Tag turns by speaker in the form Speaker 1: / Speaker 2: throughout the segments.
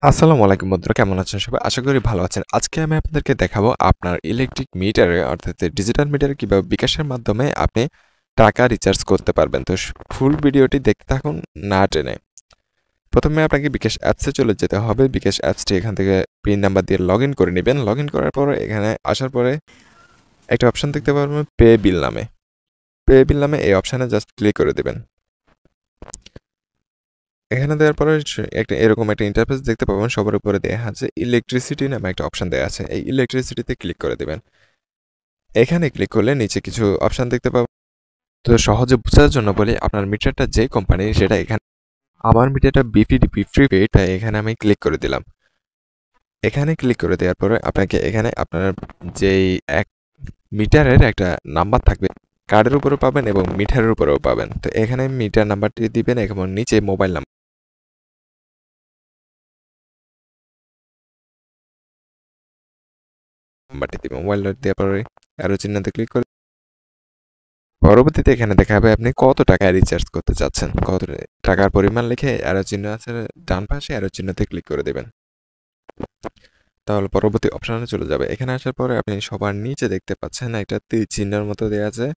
Speaker 1: আসসালামু আলাইকুম বন্ধুরা, কেমন আছেন সবাই? আশা করি ভালো আছেন। আজকে আমি আপনাদেরকে দেখাবো আপনার ইলেকট্রিক মিটারে অর্থাৎ ডিজিটাল মিটারে কিভাবে বিকাশের মাধ্যমে আপনি টাকা রিচার্জ করতে পারবেন। তো ফুল ভিডিওটি দেখতে থাকুন না টেনে। প্রথমে আপনাকে বিকাশ অ্যাপসে চলে যেতে হবে। বিকাশ অ্যাপসটি এখান থেকে পিন নাম্বার দিয়ে লগইন করে নিবেন। লগইন করার পরে এখানে আসার পরে একটা অপশন দেখতে পারবেন পে বিল নামে। পে বিল নামে এই অপশনে জাস্ট ক্লিক করে দিবেন। এখানে দেওয়ার পরে একটা এরকম একটা ইন্টারফেস দেখতে পাবেন। সবার উপরে দেয়া আছে ইলেকট্রিসিটি নামে একটা অপশন দেওয়া আছে। এই ইলেকট্রিসিটিতে ক্লিক করে দেবেন। এখানে ক্লিক করলে নিচে কিছু অপশন দেখতে পাবেন। তো সহজে বোঝার জন্য বলি, আপনার মিটারটা যে কোম্পানির সেটা এখানে। আমার মিটারটা বিপিডিপি প্রিপেইড, তাই এখানে আমি ক্লিক করে দিলাম। এখানে ক্লিক করে দেওয়ার পরে আপনাকে এখানে আপনার যেই এক মিটারের একটা নাম্বার থাকবে, কার্ডের উপরেও পাবেন এবং মিটারের উপরেও পাবেন। তো এখানে মিটার নাম্বারটি দিবেন এবং নিচে মোবাইল নাম্বারটি দিবেন। মোবাইল দেওয়ার পরে অ্যারো চিহ্নতে ক্লিক করে পরবর্তীতে এখানে দেখাবে আপনি কত টাকা রিচার্জ করতে চাচ্ছেন। কত টাকার পরিমাণ লিখে অ্যারো চিহ্ন আছে ডান পাশে, অ্যারো চিহ্নতে ক্লিক করে দেবেন। তাহলে পরবর্তী অপশনে চলে যাবে। এখানে আসার পরে আপনি সবার নিচে দেখতে পাচ্ছেন একটা তীর চিহ্নের মতো দেওয়া আছে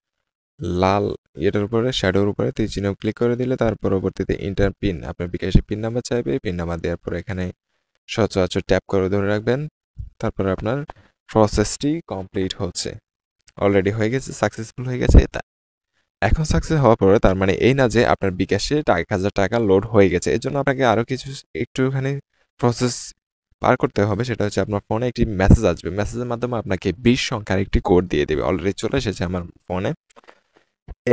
Speaker 1: লাল, এটার উপরে শ্যাডোর উপরে তীর চিহ্ন ক্লিক করে দিলে তার পরবর্তীতে ইন্টার পিন, আপনার বিকাশে পিন নাম্বার চাইবে। পিন নাম্বার দেওয়ার পরে এখানে সচরাচর ট্যাপ করে ধরে রাখবেন। তারপরে আপনার প্রসেসটি কমপ্লিট হচ্ছে। অলরেডি হয়ে গেছে, সাকসেসফুল হয়ে গেছে। এখন সাকসেস হওয়ার পরে তার মানে এই না যে আপনার বিকাশে ১,০০০ টাকা লোড হয়ে গেছে। এর জন্য আপনাকে আরও কিছু একটুখানি প্রসেস পার করতে হবে। সেটা হচ্ছে আপনার ফোনে একটি মেসেজ আসবে। মেসেজের মাধ্যমে আপনাকে ২০ সংখ্যার একটি কোড দিয়ে দেবে। অলরেডি চলে এসেছে আমার ফোনে।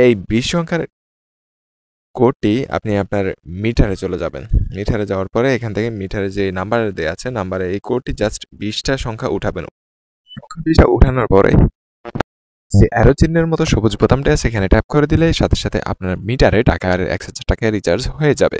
Speaker 1: এই ২০ সংখ্যার কোডটি আপনি আপনার মিটারে চলে যাবেন। মিটারে যাওয়ার পরে এখান থেকে মিটারে যে নাম্বার দেওয়া আছে, নাম্বারে এই কোডটি জাস্ট ২০টা সংখ্যা উঠাবেন। সংখ্যা ২০টা উঠানোর পরে যে অ্যারো চিহ্নের মতো সবুজ বোতামটা আছে, এখানে ট্যাপ করে দিলে সাথে সাথে আপনার মিটারে টাকার ১,০০০ টাকা রিচার্জ হয়ে যাবে।